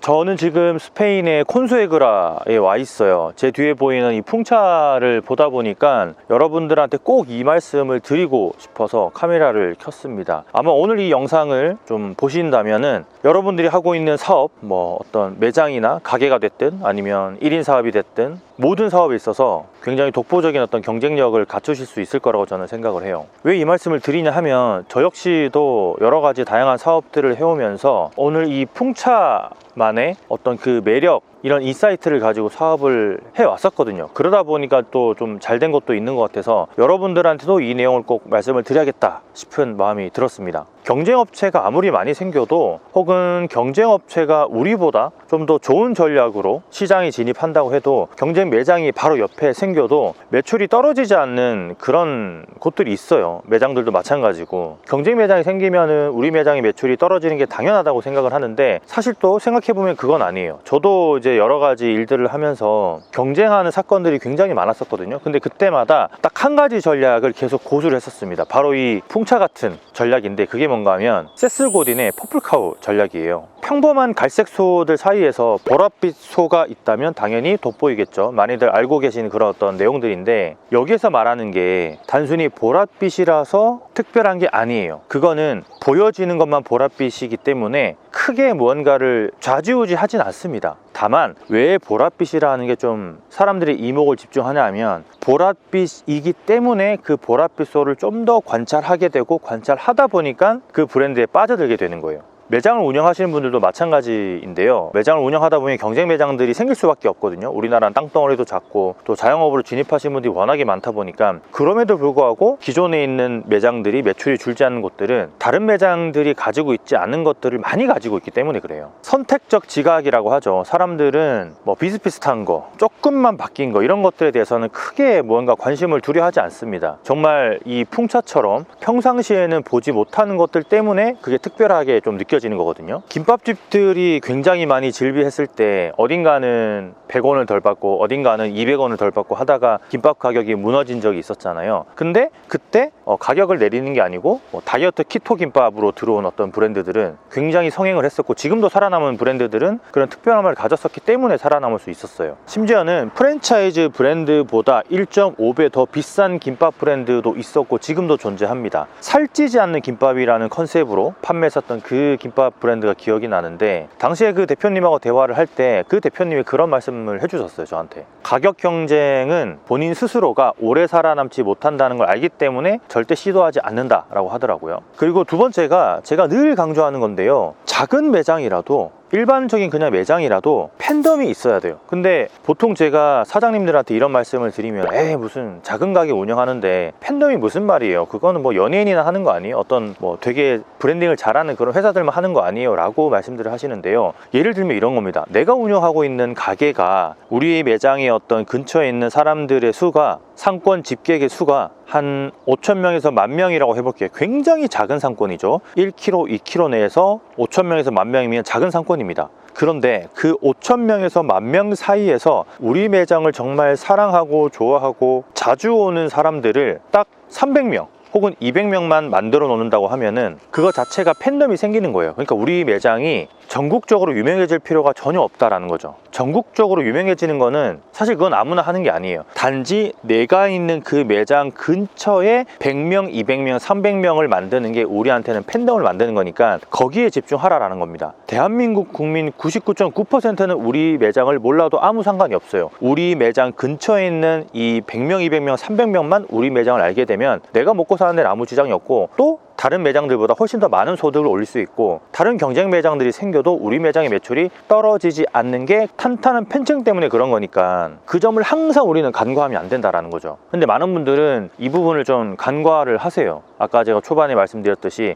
저는 지금 스페인의 콘수에그라에 와 있어요. 제 뒤에 보이는 이 풍차를 보다 보니까 여러분들한테 꼭 이 말씀을 드리고 싶어서 카메라를 켰습니다. 아마 오늘 이 영상을 좀 보신다면은 여러분들이 하고 있는 사업, 뭐 어떤 매장이나 가게가 됐든 아니면 1인 사업이 됐든 모든 사업에 있어서 굉장히 독보적인 어떤 경쟁력을 갖추실 수 있을 거라고 저는 생각을 해요. 왜 이 말씀을 드리냐 하면 저 역시도 여러 가지 다양한 사업들을 해오면서 오늘 이 풍차만의 어떤 그 매력, 이런 인사이트를 가지고 사업을 해왔었거든요. 그러다 보니까 또 좀 잘 된 것도 있는 것 같아서 여러분들한테도 이 내용을 꼭 말씀을 드려야겠다 싶은 마음이 들었습니다. 경쟁업체가 아무리 많이 생겨도 혹은 경쟁업체가 우리보다 좀 더 좋은 전략으로 시장에 진입한다고 해도 경쟁 매장이 바로 옆에 생겨도 매출이 떨어지지 않는 그런 곳들이 있어요. 매장들도 마찬가지고 경쟁 매장이 생기면은 우리 매장의 매출이 떨어지는 게 당연하다고 생각을 하는데 사실 또 생각해보면 그건 아니에요. 저도 이제 여러 가지 일들을 하면서 경쟁하는 사건들이 굉장히 많았었거든요. 근데 그때마다 딱 한 가지 전략을 계속 고수를 했었습니다. 바로 이 풍차 같은 전략인데 그게 뭔가 하면 세스고딘의 퍼플카우 전략이에요. 평범한 갈색 소들 사이에서 보랏빛 소가 있다면 당연히 돋보이겠죠. 많이들 알고 계시는 그런 어떤 내용들인데 여기에서 말하는 게 단순히 보랏빛이라서 특별한 게 아니에요. 그거는 보여지는 것만 보랏빛이기 때문에 크게 무언가를 좌지우지 하진 않습니다. 다만 왜 보랏빛이라는 게 좀 사람들이 이목을 집중하냐 하면 보랏빛이기 때문에 그 보랏빛 소를 좀 더 관찰하게 되고 관찰하다 보니까 그 브랜드에 빠져들게 되는 거예요. 매장을 운영하시는 분들도 마찬가지인데요. 매장을 운영하다 보면 경쟁 매장들이 생길 수밖에 없거든요. 우리나라는 땅덩어리도 작고 또 자영업으로 진입하시는 분들이 워낙에 많다 보니까 그럼에도 불구하고 기존에 있는 매장들이 매출이 줄지 않는 곳들은 다른 매장들이 가지고 있지 않은 것들을 많이 가지고 있기 때문에 그래요. 선택적 지각이라고 하죠. 사람들은 뭐 비슷비슷한 거, 조금만 바뀐 거 이런 것들에 대해서는 크게 뭔가 관심을 두려하지 않습니다. 정말 이 풍차처럼 평상시에는 보지 못하는 것들 때문에 그게 특별하게 좀 느껴지는 거거든요. 김밥집들이 굉장히 많이 질비했을 때 어딘가는 100원을 덜 받고 어딘가는 200원을 덜 받고 하다가 김밥 가격이 무너진 적이 있었잖아요. 근데 그때 가격을 내리는 게 아니고 다이어트 키토 김밥으로 들어온 어떤 브랜드들은 굉장히 성행을 했었고 지금도 살아남은 브랜드들은 그런 특별함을 가졌었기 때문에 살아남을 수 있었어요. 심지어는 프랜차이즈 브랜드보다 1.5배 더 비싼 김밥 브랜드도 있었고 지금도 존재합니다. 살찌지 않는 김밥이라는 컨셉으로 판매했었던 그 김밥 브랜드가 기억이 나는데 당시에 그 대표님하고 대화를 할 때 그 대표님이 그런 말씀을 해주셨어요. 저한테 가격 경쟁은 본인 스스로가 오래 살아남지 못한다는 걸 알기 때문에 절대 시도하지 않는다라고 하더라고요. 그리고 두 번째가 제가 늘 강조하는 건데요, 작은 매장이라도 일반적인 그냥 매장이라도 팬덤이 있어야 돼요. 근데 보통 제가 사장님들한테 이런 말씀을 드리면 무슨 작은 가게 운영하는데 팬덤이 무슨 말이에요, 그거는 뭐 연예인이나 하는 거 아니에요, 어떤 뭐 되게 브랜딩을 잘하는 그런 회사들만 하는 거 아니에요 라고 말씀들을 하시는데요, 예를 들면 이런 겁니다. 내가 운영하고 있는 가게가 우리 매장의 어떤 근처에 있는 사람들의 수가, 상권 집객의 수가 한 5,000명에서 10,000명이라고 해볼게요. 굉장히 작은 상권이죠. 1km, 2km 내에서 5,000명에서 10,000명이면 작은 상권입니다. 그런데 그 5,000명에서 10,000명 사이에서 우리 매장을 정말 사랑하고 좋아하고 자주 오는 사람들을 딱 300명 혹은 200명만 만들어 놓는다고 하면은 그거 자체가 팬덤이 생기는 거예요. 그러니까 우리 매장이 전국적으로 유명해질 필요가 전혀 없다라는 거죠. 전국적으로 유명해지는 거는 사실 그건 아무나 하는 게 아니에요. 단지 내가 있는 그 매장 근처에 100명, 200명, 300명을 만드는 게 우리한테는 팬덤을 만드는 거니까 거기에 집중하라라는 겁니다. 대한민국 국민 99.9%는 우리 매장을 몰라도 아무 상관이 없어요. 우리 매장 근처에 있는 이 100명, 200명, 300명만 우리 매장을 알게 되면 내가 먹고 사는 데는 아무 지장이 없고 또 다른 매장들보다 훨씬 더 많은 소득을 올릴 수 있고 다른 경쟁 매장들이 생겨도 우리 매장의 매출이 떨어지지 않는 게 탄탄한 팬층 때문에 그런 거니까 그 점을 항상 우리는 간과하면 안 된다라는 거죠. 근데 많은 분들은 이 부분을 좀 간과를 하세요. 아까 제가 초반에 말씀드렸듯이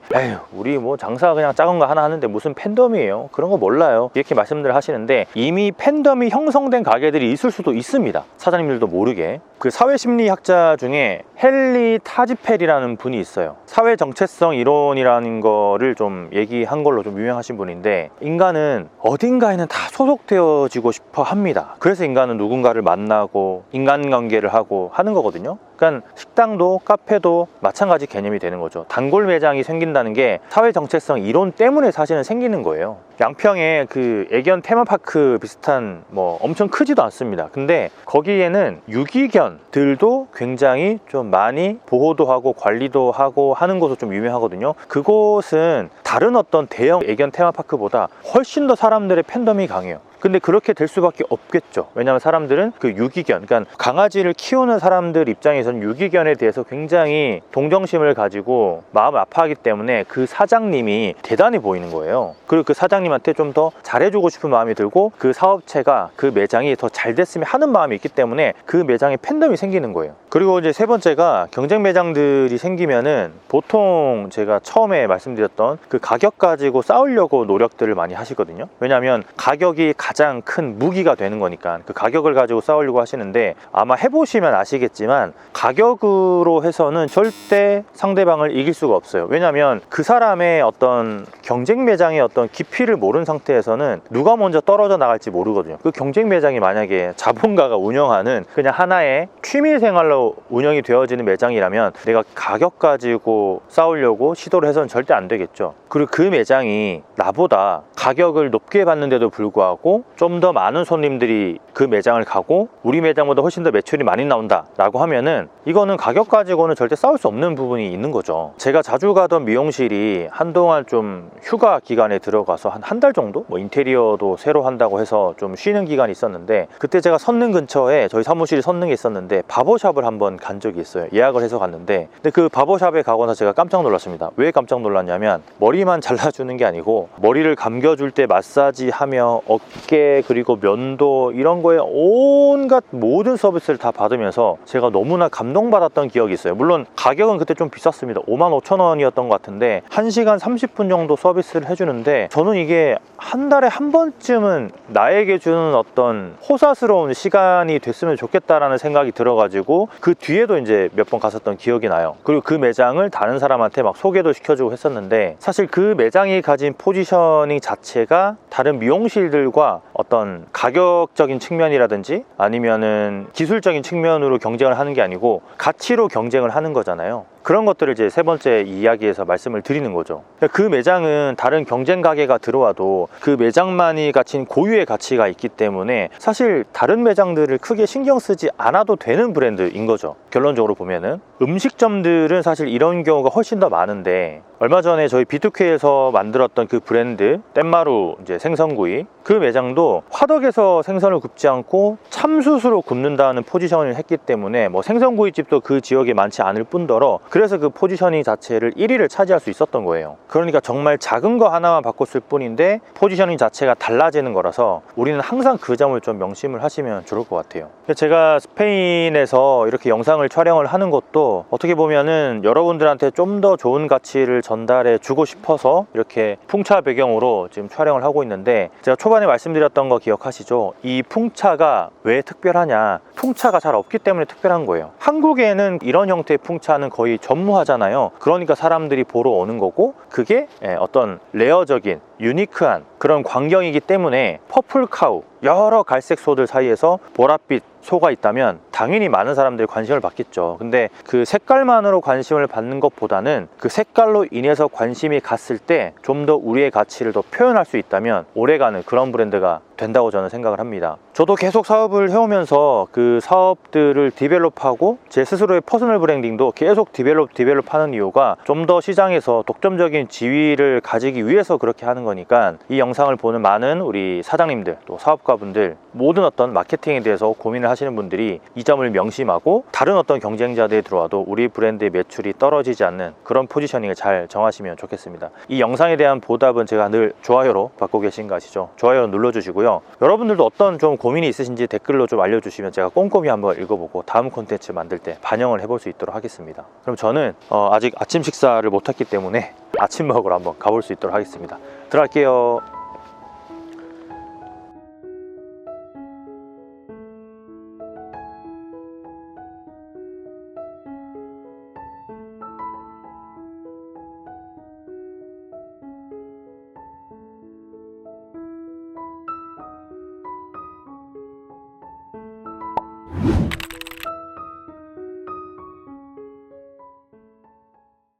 우리 뭐 장사 그냥 작은 거 하나 하는데 무슨 팬덤이에요, 그런 거 몰라요, 이렇게 말씀들을 하시는데 이미 팬덤이 형성된 가게들이 있을 수도 있습니다. 사장님들도 모르게. 그 사회심리학자 중에 헨리 타지펠이라는 분이 있어요. 사회정체성 이론이라는 거를 좀 얘기한 걸로 좀 유명하신 분인데 인간은 어딘가에는 다 소속되어지고 싶어 합니다. 그래서 인간은 누군가를 만나고 인간관계를 하고 하는 거거든요. 그러니까 식당도 카페도 마찬가지 개념이 되는 거죠. 단골 매장이 생긴다는 게 사회 정체성 이론 때문에 사실은 생기는 거예요. 양평에 그 애견 테마파크 비슷한 뭐 엄청 크지도 않습니다. 근데 거기에는 유기견들도 굉장히 좀 많이 보호도 하고 관리도 하고 하는 곳으로 좀 유명하거든요. 그곳은 다른 어떤 대형 애견 테마파크보다 훨씬 더 사람들의 팬덤이 강해요. 근데 그렇게 될 수밖에 없겠죠. 왜냐하면 사람들은 그 유기견, 그러니까 강아지를 키우는 사람들 입장에서는 유기견에 대해서 굉장히 동정심을 가지고 마음을 아파하기 때문에 그 사장님이 대단해 보이는 거예요. 그리고 그 사장님한테 좀 더 잘해주고 싶은 마음이 들고 그 사업체가 그 매장이 더 잘 됐으면 하는 마음이 있기 때문에 그 매장에 팬덤이 생기는 거예요. 그리고 이제 세 번째가 경쟁 매장들이 생기면은 보통 제가 처음에 말씀드렸던 그 가격 가지고 싸우려고 노력들을 많이 하시거든요. 왜냐하면 가격이 가장 큰 무기가 되는 거니까 그 가격을 가지고 싸우려고 하시는데, 아마 해보시면 아시겠지만 가격으로 해서는 절대 상대방을 이길 수가 없어요. 왜냐하면 그 사람의 어떤 경쟁 매장의 어떤 깊이를 모르는 상태에서는 누가 먼저 떨어져 나갈지 모르거든요. 그 경쟁 매장이 만약에 자본가가 운영하는 그냥 하나의 취미생활로 운영이 되어지는 매장이라면 내가 가격 가지고 싸우려고 시도를 해서는 절대 안 되겠죠. 그리고 그 매장이 나보다 가격을 높게 받는데도 불구하고 좀 더 많은 손님들이 그 매장을 가고 우리 매장보다 훨씬 더 매출이 많이 나온다 라고 하면은 이거는 가격 가지고는 절대 싸울 수 없는 부분이 있는 거죠. 제가 자주 가던 미용실이 한동안 좀 휴가 기간에 들어가서 한 달 정도 뭐 인테리어도 새로 한다고 해서 좀 쉬는 기간이 있었는데, 그때 제가 선릉 근처에 저희 사무실이 선릉에 있었는데 바버샵을 한번 간 적이 있어요. 예약을 해서 갔는데, 근데 그 바버샵에 가고 나서 제가 깜짝 놀랐습니다. 왜 깜짝 놀랐냐면 머리만 잘라주는 게 아니고 머리를 감겨줄 때 마사지하며 어깨 그리고 면도 이런 거에 온갖 모든 서비스를 다 받으면서 제가 너무나 감동받았던 기억이 있어요. 물론 가격은 그때 좀 비쌌습니다. 55,000원이었던 것 같은데 1시간 30분 정도 서비스를 해주는데, 저는 이게 한 달에 한 번쯤은 나에게 주는 어떤 호사스러운 시간이 됐으면 좋겠다라는 생각이 들어가지고 그 뒤에도 이제 몇 번 갔었던 기억이 나요. 그리고 그 매장을 다른 사람한테 막 소개도 시켜주고 했었는데, 사실 그 매장이 가진 포지셔닝 자체가 다른 미용실들과 어떤 가격적인 측면이라든지 아니면은 기술적인 측면으로 경쟁을 하는 게 아니고 가치로 경쟁을 하는 거잖아요. 그런 것들을 이제 세 번째 이야기에서 말씀을 드리는 거죠. 그 매장은 다른 경쟁 가게가 들어와도 그 매장만이 가진 고유의 가치가 있기 때문에 사실 다른 매장들을 크게 신경 쓰지 않아도 되는 브랜드인 거죠. 결론적으로 보면은 음식점들은 사실 이런 경우가 훨씬 더 많은데, 얼마 전에 저희 B2K에서 만들었던 그 브랜드 땐마루 이제 생선구이, 그 매장도 화덕에서 생선을 굽지 않고 참숯으로 굽는다는 포지셔닝을 했기 때문에 뭐 생선구이집도 그 지역에 많지 않을 뿐더러 그래서 그 포지셔닝 자체를 1위를 차지할 수 있었던 거예요. 그러니까 정말 작은 거 하나만 바꿨을 뿐인데 포지셔닝 자체가 달라지는 거라서 우리는 항상 그 점을 좀 명심을 하시면 좋을 것 같아요. 제가 스페인에서 이렇게 영상을 촬영을 하는 것도 어떻게 보면은 여러분들한테 좀 더 좋은 가치를 전달해 주고 싶어서 이렇게 풍차 배경으로 지금 촬영을 하고 있는데, 제가 초반에 말씀드렸던 거 기억하시죠? 이 풍차가 왜 특별하냐? 풍차가 잘 없기 때문에 특별한 거예요. 한국에는 이런 형태의 풍차는 거의 전무하잖아요. 그러니까 사람들이 보러 오는 거고, 그게 어떤 레어적인 유니크한 그런 광경이기 때문에 퍼플카우, 여러 갈색 소들 사이에서 보랏빛 소가 있다면 당연히 많은 사람들이 관심을 받겠죠. 근데 그 색깔만으로 관심을 받는 것보다는 그 색깔로 인해서 관심이 갔을 때 좀 더 우리의 가치를 더 표현할 수 있다면 오래가는 그런 브랜드가 된다고 저는 생각을 합니다. 저도 계속 사업을 해오면서 그 사업들을 디벨롭하고 제 스스로의 퍼스널 브랜딩도 계속 디벨롭하는 이유가 좀 더 시장에서 독점적인 지위를 가지기 위해서 그렇게 하는 거니까, 이 영상을 보는 많은 우리 사장님들 또 사업가분들, 모든 어떤 마케팅에 대해서 고민을 하시는 분들이 이 점을 명심하고 다른 어떤 경쟁자들이 들어와도 우리 브랜드의 매출이 떨어지지 않는 그런 포지셔닝을 잘 정하시면 좋겠습니다. 이 영상에 대한 보답은 제가 늘 좋아요로 받고 계신 거 아시죠? 좋아요 눌러주시고요. 여러분들도 어떤 좀 고민이 있으신지 댓글로 좀 알려주시면 제가 꼼꼼히 한번 읽어보고 다음 콘텐츠 만들 때 반영을 해볼 수 있도록 하겠습니다. 그럼 저는 아직 아침 식사를 못했기 때문에 아침 먹으러 한번 가볼 수 있도록 하겠습니다. 들어갈게요.